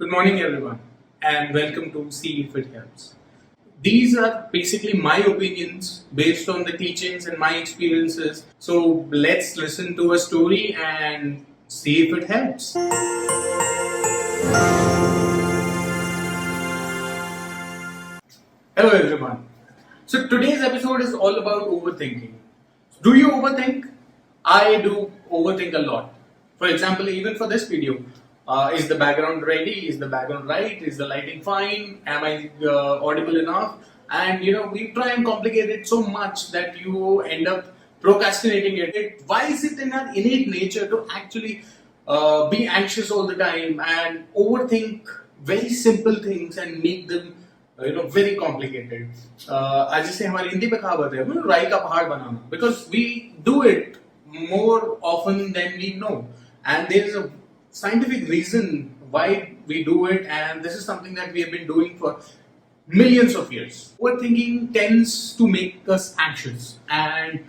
Good morning, everyone, and welcome to See If It Helps. These are basically my opinions based on the teachings and my experiences. So let's listen to a story and see if it helps. Hello, everyone. So today's episode is all about overthinking. Do you overthink? I do overthink a lot. For example, even for this video, is the background ready? Is the background right? Is the lighting fine? Am I audible enough? And we try and complicate it so much that you end up procrastinating it. Why is it in our innate nature to actually be anxious all the time and overthink very simple things and make them very complicated? आज जैसे हमारी हिंदी पे कहावत है राई का पहाड़ बनाना, because we do it more often than we know, and there is a scientific reason why we do it, and this is something that we have been doing for millions of years. Overthinking tends to make us anxious, and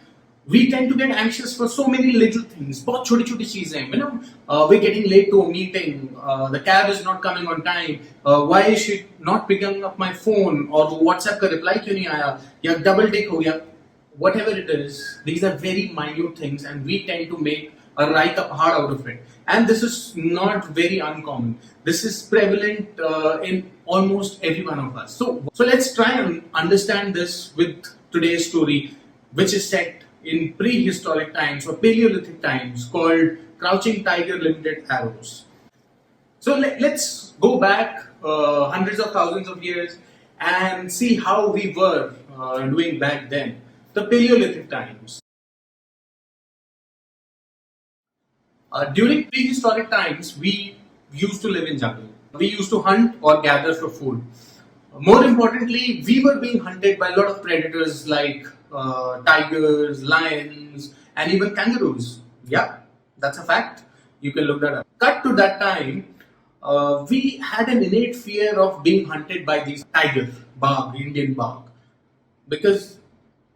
we tend to get anxious for so many little things. बहुत छोटी छोटी चीजें, we're getting late to a meeting, the cab is not coming on time, why is she not picking up my phone, or WhatsApp का reply क्यों नहीं आया, या double tick हो गया. Whatever it is, these are very minute things, and we tend to make a rai ka pahad out of it. And this is not very uncommon. This is prevalent in almost every one of us. So let's try and understand this with today's story, which is set in prehistoric times or Paleolithic times, called Crouching Tiger Limited Arrows. So let's go back hundreds of thousands of years and see how we were doing back then, the Paleolithic times. During prehistoric times, we used to live in jungle. We used to hunt or gather for food. More importantly, we were being hunted by a lot of predators like tigers, lions, and even kangaroos. Yeah, that's a fact. You can look that up. Cut to that time, we had an innate fear of being hunted by these tiger, bagh, Indian bagh, because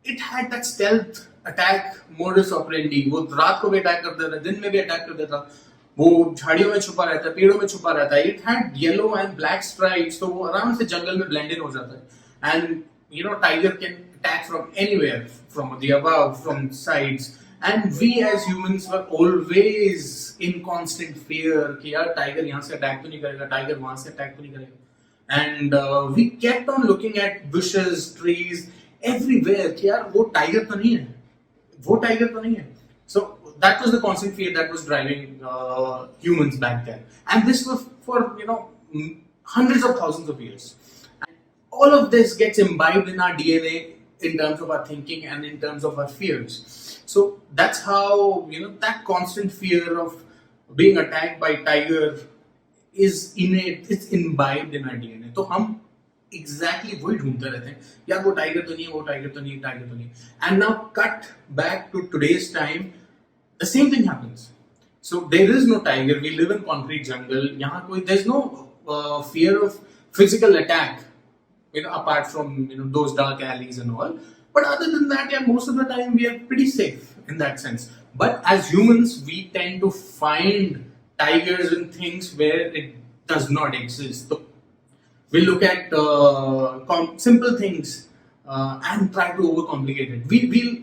it had that stealth attack modus operandi. वो रात को भी attack कर देता, दिन में भी attack कर देता, वो झाड़ियों में छुपा रहता है, पेड़ों में छुपा रहता है. It had yellow and black stripes, तो वो आराम से जंगल में blend in हो जाता है. And tiger can attack from anywhere, from the above, from sides. And we as humans were always in constant fear कि यार tiger यहाँ से attack तो नहीं करेगा, tiger वहाँ से attack तो नहीं करेगा. And we kept on looking at bushes, trees, everywhere कि यार वो tiger तो नहीं है, वो tiger तो नहीं है. So that was the constant fear that was driving humans back then, and this was for hundreds of thousands of years. And all of this gets imbibed in our DNA in terms of our thinking and in terms of our fears. So that's how that constant fear of being attacked by tiger is innate, it's imbibed in our DNA. तो हम exactly वही ढूंढते रहते हैं, यार वो tiger तो नहीं है, वो टाइगर तो नहीं है, टाइगर तो नहीं. And now cut back to today's time, the same thing happens. So there is no tiger, we live in concrete jungle. यहाँ कोई, there's no fear of physical attack, apart from those dark alleys and all. But other than that, yeah, most of the time we are pretty safe in that sense. But as humans, we tend to find tigers in things where it does not exist. So we look at simple things and try to overcomplicate it. We'll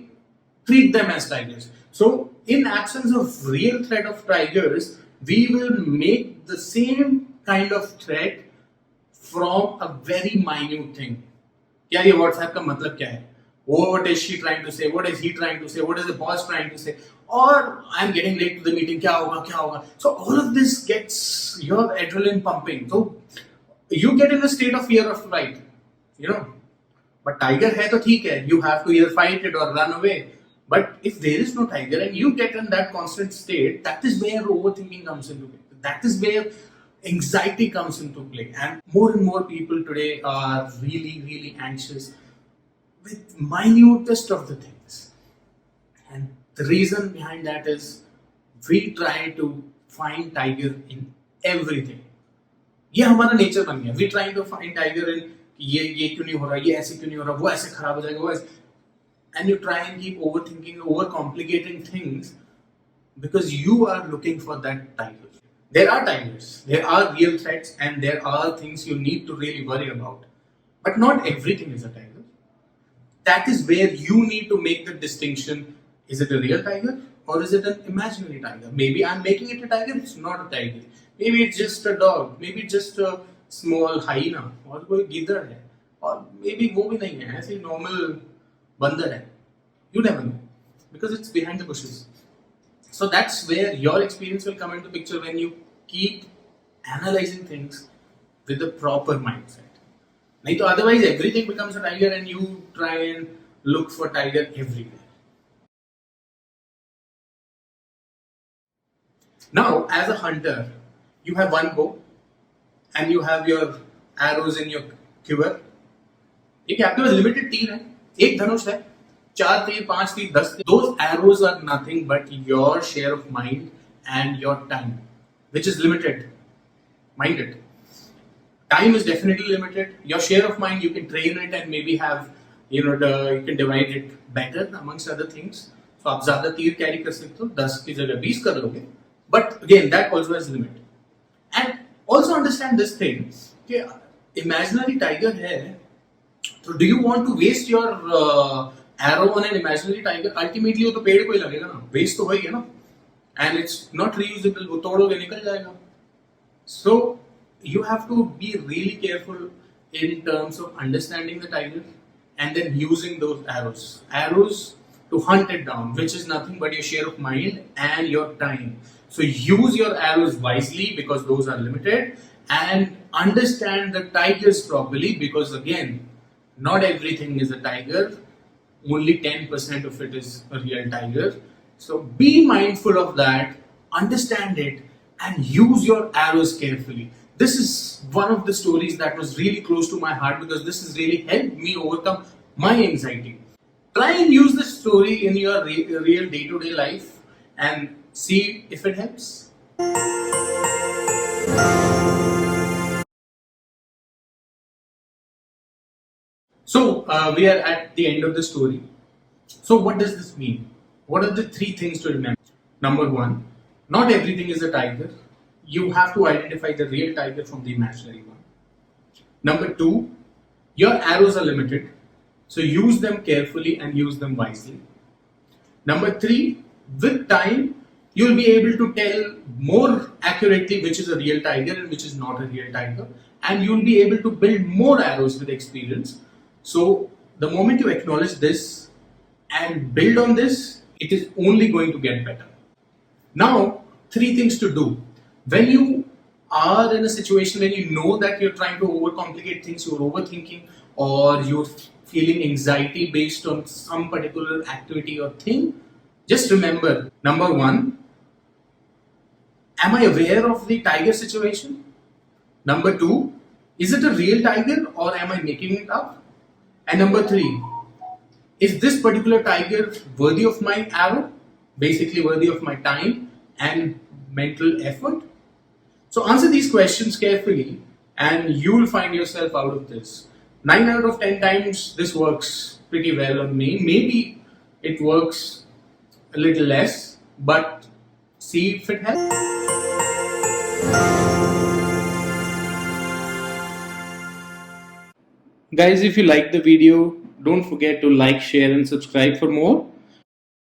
treat them as tigers. So in absence of real threat of tigers, we will make the same kind of threat from a very minute thing. यार ये WhatsApp का मतलब क्या है? What is she trying to say? What is he trying to say? What is the boss trying to say? Or I'm getting late to the meeting. क्या होगा? क्या होगा? So all of this gets your adrenaline pumping. So you get in a state of fear of flight, But tiger hai to theek hai. You have to either fight it or run away. But if there is no tiger and you get in that constant state, that is where overthinking comes into play. That is where anxiety comes into play. And more people today are really, really anxious with minutest of the things. And the reason behind that is we try to find tiger in everything. ये हमारा nature बन गया. We trying to find tiger in ये क्यों नहीं हो रहा, ये ऐसे क्यों नहीं हो रहा, वो ऐसे खराब हो जाएगा, वो ऐसे. And you try and keep overthinking, overcomplicating things because you are looking for that tiger. There are tigers, there are real threats, and there are things you need to really worry about. But not everything is a tiger. That is where you need to make the distinction. Is it a real tiger or is it an imaginary tiger? Maybe I'm making it a tiger, it's not a tiger. Maybe it's just a dog, maybe it's just a small hyena, or कोई गिद्धड़ है, or maybe वो भी नहीं है, ऐसे normal बंदर है. You never know because it's behind the bushes. So that's where your experience will come into picture when you keep analyzing things with the proper mindset. नहीं तो otherwise everything becomes a tiger and you try and look for tiger everywhere. Now, as a hunter, you have one bow and you have your arrows in your quiver. ठीक है, आपके पास limited तीर है, एक धनुष है, 4 तीर, 5 तीर, 10 तीर. Those arrows are nothing but your share of mind and your time, which is limited. Mind it. Time is definitely limited. Your share of mind, you can train it and maybe have, you can divide it better amongst other things. So आप ज़्यादा तीर carry कर सकते हो, 10 की जगह 20 कर लोगे. But again, that also has limit. And also understand this thing कि imaginary tiger है. So do you want to waste your arrow on an imaginary tiger? Ultimately वो तो पेड़ को ही लगेगा ना. Waste तो वही है ना. And it's not reusable. वो तोड़ोगे निकल जाएगा. So you have to be really careful in terms of understanding the tiger and then using those arrows. Arrows to hunt it down, which is nothing but your share of mind and your time. So use your arrows wisely because those are limited, and understand the tigers properly because again, not everything is a tiger. Only 10% of it is a real tiger. So be mindful of that, understand it, and use your arrows carefully. This is one of the stories that was really close to my heart because this has really helped me overcome my anxiety. Try and use this story in your real day-to-day life and see if it helps. So we are at the end of the story. So what does this mean? What are the 3 things to remember? Number 1, not everything is a tiger. You have to identify the real tiger from the imaginary one. Number 2, your arrows are limited, so use them carefully and use them wisely. Number 3, with time, you'll be able to tell more accurately which is a real tiger and which is not a real tiger, and you'll be able to build more arrows with experience. So the moment you acknowledge this and build on this, it is only going to get better. Now, 3 things to do. When you are in a situation when you know that you're trying to overcomplicate things, you're overthinking, or you're feeling anxiety based on some particular activity or thing, just remember, number 1, am I aware of the tiger situation? Number 2, is it a real tiger or am I making it up? And number 3, is this particular tiger worthy of my arrow? Basically worthy of my time and mental effort? So answer these questions carefully and you will find yourself out of this. 9 out of 10 times this works pretty well on me. Maybe it works a little less, but see if it helps. Guys, if you like the video, don't forget to like, share and subscribe for more.